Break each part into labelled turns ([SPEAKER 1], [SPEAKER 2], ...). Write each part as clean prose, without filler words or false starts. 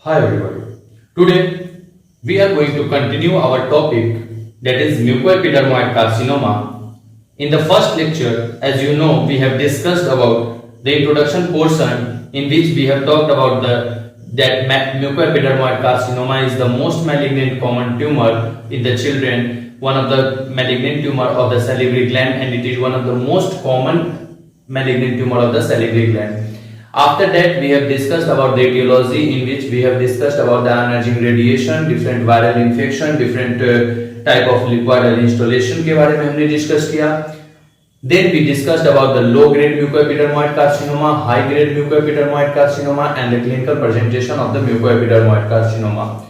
[SPEAKER 1] Hi everybody. Today we are going to continue our topic, that is mucoepidermoid carcinoma. In the first lecture, as you know, we have discussed about the introduction portion in which we have talked about that mucoepidermoid carcinoma is the most malignant common tumor in the children, one of the malignant tumor of the salivary gland, and it is one of the most common malignant tumor of the salivary gland. After that, we have discussed about the etiology, in which we have discussed about the ionizing radiation, different viral infection, different type of liquid installation के बारे में हमने discuss किया. Then we discussed about the low grade mucoepidermoid carcinoma, high grade mucoepidermoid carcinoma, and the clinical presentation of the mucoepidermoid carcinoma.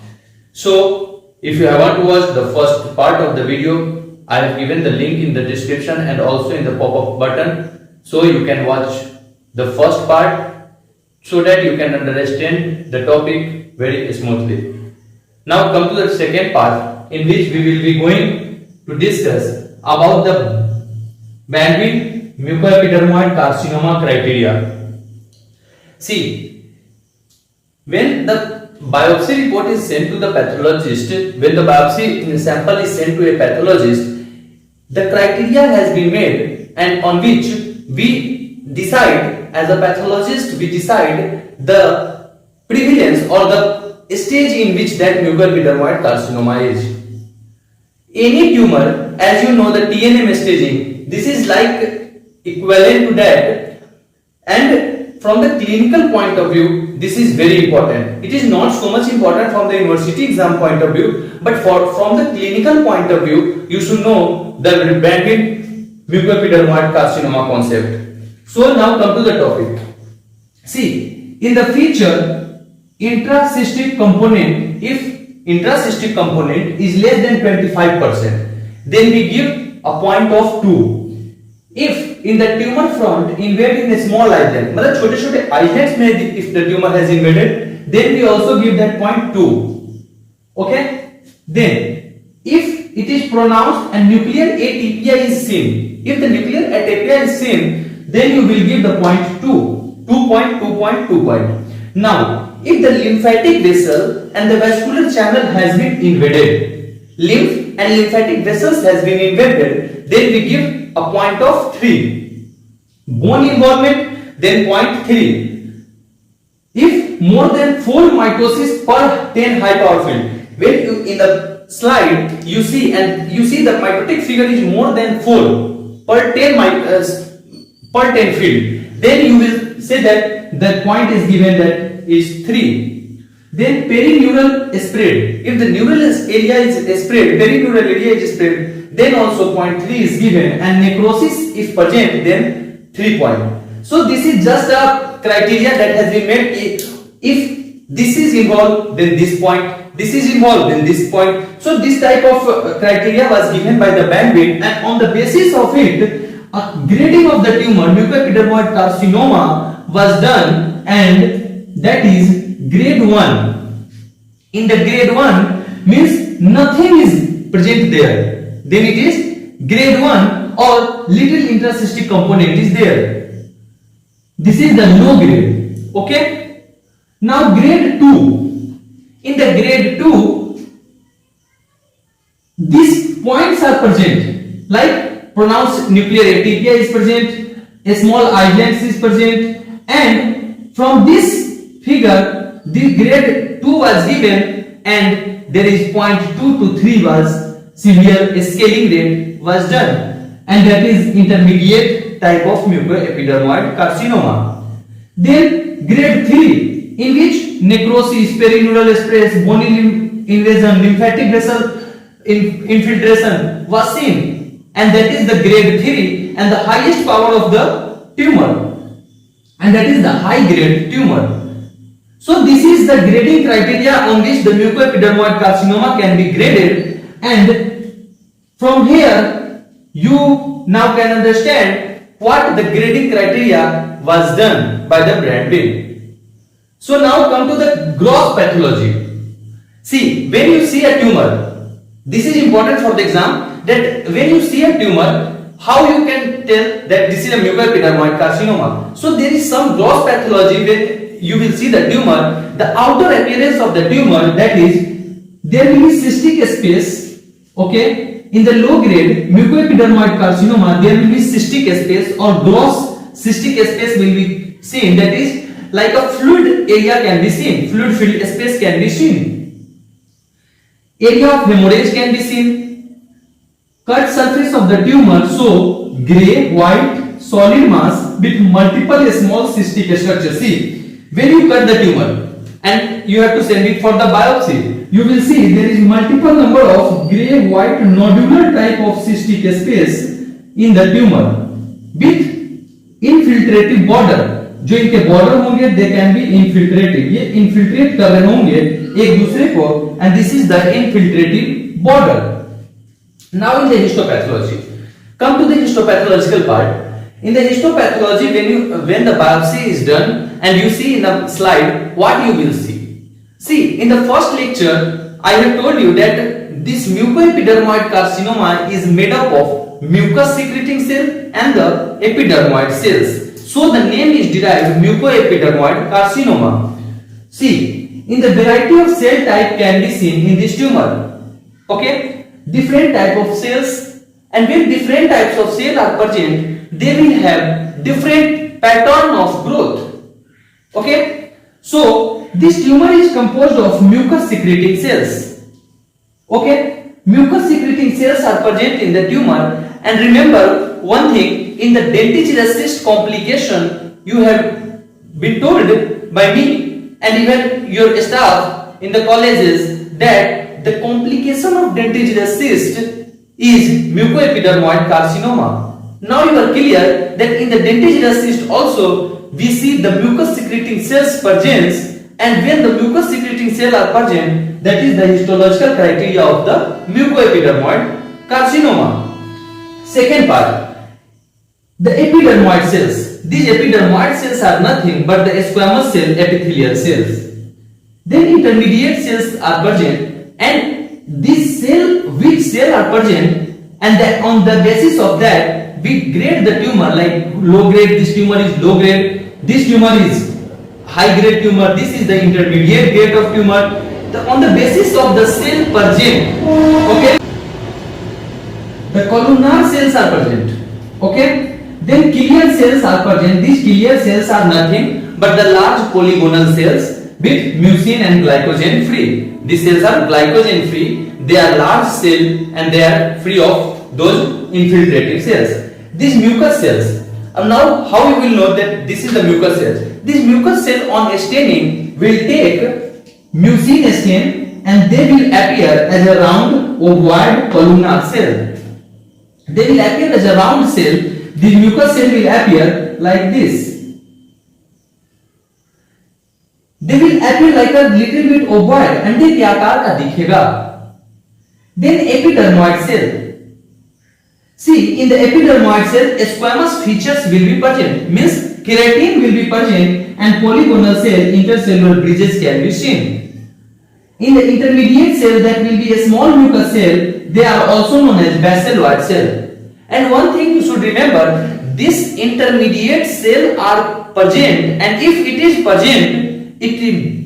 [SPEAKER 1] So, if you haven't watched the first part of the video, I have given the link in the description and also in the pop-up button, so you can watch the first part, so that you can understand the topic very smoothly. Now come to the second part, in which we will be going to discuss about the bandwidth mucoepidermoid carcinoma criteria. See, when the biopsy report is sent to the pathologist, when the biopsy sample is sent to a pathologist, the criteria has been made, and on which we decide, as a pathologist, we decide the prevalence or the stage in which that mucoepidermoid carcinoma is. Any tumor, as you know, the TNM staging, this is like equivalent to that, and from the clinical point of view, this is very important. It is not so much important from the university exam point of view, but from the clinical point of view, you should know the bandwidth mucoepidermoid carcinoma concept. So now come to the topic. See, in the feature intracystic component, if intracystic component is less than 25%, then we give a point of 2. If in the tumor front invading a small island, मतलब छोटे छोटे islands में if the tumor has invaded, then we also give that point 2. Okay? Then, if it is pronounced and nuclear atypia is seen, if the nuclear atypia is seen, then you will give the point 2, 2.2.2 point. Now, if the lymphatic vessel and the vascular channel has been invaded, lymph and lymphatic vessels has been invaded, then we give a point of 3. Bone involvement, then point 3. If more than 4 mitosis per 10 high power field, when you in the slide you see the mitotic figure is more than 4 per 10 field, then you will say that the point is given that is 3. Then perineural spread, if the neural area is spread, perineural area is spread, then also point 3 is given, and necrosis if present, then 3 point. So this is just a criteria that has been made. If this is involved, then this point, this is involved, then this point. So this type of criteria was given by the bandwidth, and on the basis of it, a grading of the tumor mucoepidermoid carcinoma was done, and that is grade 1. In the grade 1 means nothing is present there, then it is grade 1 or little intracystic component is there. This is the low grade. Okay? Now grade 2. In the grade 2, these points are present, like pronounced nuclear atypia is present, a small island is present, and from this figure the grade 2 was given, and there is 0.2 to 3 was severe scaling rate was done, and that is intermediate type of mucoepidermoid carcinoma. Then grade 3, in which necrosis, perineural stress, bone invasion, lymphatic vessel infiltration was seen, and that is the grade 3 and the highest power of the tumor, and that is the high grade tumor. So this is the grading criteria on which the mucoepidermoid carcinoma can be graded, and from here you now can understand what the grading criteria was done by the Bradbury. So now come to the gross pathology. See, when you see a tumor, this is important for the exam, that when you see a tumor, how you can tell that this is a mucoepidermoid carcinoma. So there is some gross pathology you will see the tumor, the outer appearance of the tumor, that is, there will be cystic space. Okay, in the low grade mucoepidermoid carcinoma, there will be cystic space or gross cystic space will be seen. That is, like a fluid area can be seen, fluid filled space can be seen. Area of hemorrhage can be seen. Cut surface of the tumor show gray, white, solid mass with multiple small cystic structures. See, when you cut the tumor and you have to send it for the biopsy, you will see there is multiple number of gray, white, nodular type of cystic space in the tumor with infiltrative border. जो इनके border होंगे they can be इनफिल्ट्रेटिव, ये infiltrate कर रहे होंगे एक दूसरे को, and this is the infiltrative border. Now in the histopathology, come to the histopathological part. In the histopathology, when the biopsy is done and you see in the slide, what you will see? See, in the first lecture, I have told you that this mucoepidermoid carcinoma is made up of mucus secreting cell and the epidermoid cells. So the name is derived mucoepidermoid carcinoma. See, in the variety of cell type can be seen in this tumor. Okay, different type of cells, and when different types of cells are present, they will have different pattern of growth. Okay, so this tumor is composed of mucus secreting cells. Okay, mucus secreting cells are present in the tumor, and remember one thing, in the dentigerous cyst complication you have been told by me and even your staff in the colleges that the complication of dentigerous cyst is mucoepidermoid carcinoma. Now you are clear that in the dentigerous cyst also we see the mucus secreting cells present, and when the mucus secreting cells are present, that is the histological criteria of the mucoepidermoid carcinoma. Second part, the epidermoid cells. These epidermoid cells are nothing but the squamous cell epithelial cells. Then intermediate cells are present, and this cell, which cell are present, and that on the basis of that we grade the tumor, like low grade, this tumor is low grade, this tumor is high grade tumor, this is the intermediate grade of tumor, on the basis of the cell present. Okay, the columnar cells are present. Okay, then Killian cells are present. These Killian cells are nothing but the large polygonal cells with mucin and glycogen free. These cells are glycogen free, they are large cell and they are free of those infiltrative cells. These mucus cells, now how you will know that this is the mucus cells? This mucus cell on staining will take mucin stain and they will appear as a round ovoid columnar cell. They will appear as a round cell. The mucus cell will appear like this. They will appear like a little bit ovoid, अंडे के आकार का दिखेगा. Then epidermoid cell. See, in the epidermoid cell, squamous features will be present. Means keratin will be present, and polygonal cell intercellular bridges can be seen. In the intermediate cell, that will be a small mucus cell. They are also known as basalloid cell. And one thing you should remember, this intermediate cell are present, and if it is present, it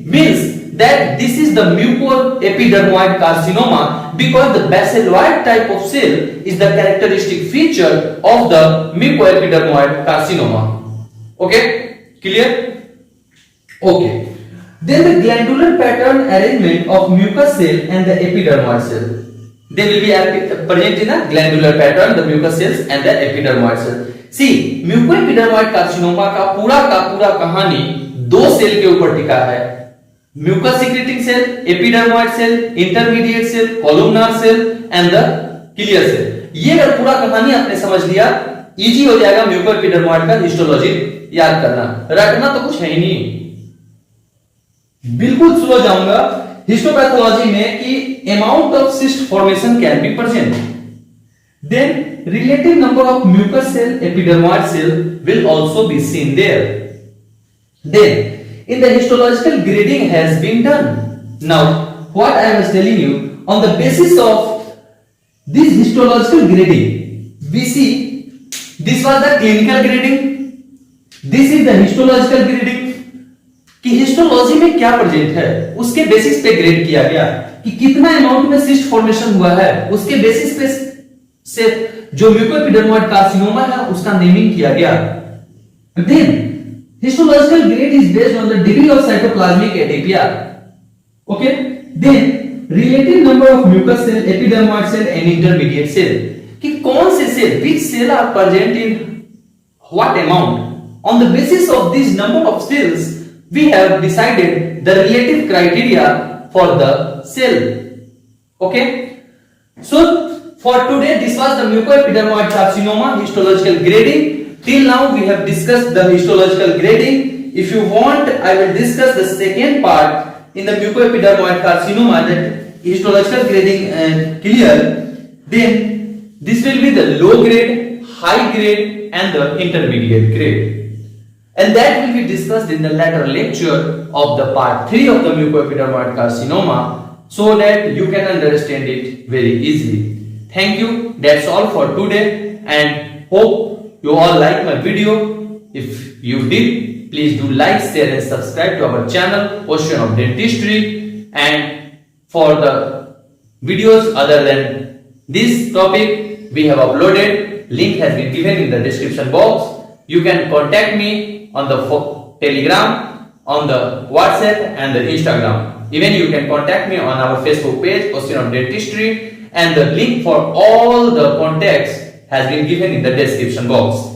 [SPEAKER 1] means that this is the mucoepidermoid carcinoma, because the basalloid type of cell is the characteristic feature of the mucoepidermoid carcinoma. Okay, clear? Okay, then the glandular pattern arrangement of mucus cell and the epidermoid cell. They will be present in a glandular pattern, the mucus cells and the epidermoid cell. See, mucoepidermoid carcinoma का पूरा कहानी दो cell के ऊपर टिका है. Mucus secreting cell, epidermoid cell, intermediate cell, columnar cell and the clear cell. ये अगर पूरा कहानी आपने समझ लिया, इजी हो जाएगा म्यूकोएपिडर्मॉइड का हिस्टोलॉजी याद करना. रटना तो कुछ है ही नहीं, बिल्कुल स्लो जाऊंगा हिस्टोपैथोलॉजी में कि amount of cyst formation can be present. Then relative number of mucus cell, epidermoid cell will also be seen there. Then in the histological grading has been done. Now what I was telling you, on the basis of this histological grading, we see this was the clinical grading, this is the histological grading. कि histology में क्या present है, उसके basis पे grade किया गया कि कितना अमाउंट में सिस्ट फॉर्मेशन हुआ है, उसके बेसिस पे से जो म्यूकोएपिडर्मोइड कार्सिनोमा है उसका नेमिंग किया गया। Then histological grade is based on the degree of cytoplasmic atypia. Okay, then relative number of mucous cell, epidermoid cell and intermediate cell, कि कौन से cell, which cell are present in what amount. On the basis of this number of cells we have decided the relative criteria for the cell. Okay, so for today this was the mucoepidermoid carcinoma histological grading. Till now we have discussed the histological grading. If you want, I will discuss the second part in the mucoepidermoid carcinoma, that histological grading clear. Then this will be the low grade, high grade and the intermediate grade. And that will be discussed in the later lecture of the part 3 of the mucoepidermoid carcinoma, so that you can understand it very easily. Thank you. That's all for today, and hope you all like my video. If you did, please do like, share and subscribe to our channel Ocean of Dentistry. And for the videos other than this topic we have uploaded, link has been given in the description box. You can contact me on the Telegram, on the WhatsApp and the Instagram. Even you can contact me on our Facebook page Ocean of Dentistry, and the link for all the contacts has been given in the description box.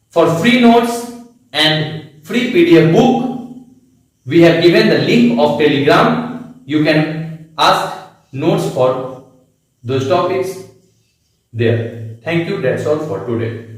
[SPEAKER 1] For free notes and free PDF book, we have given the link of Telegram. You can ask notes for those topics there. Thank you. That's all for today.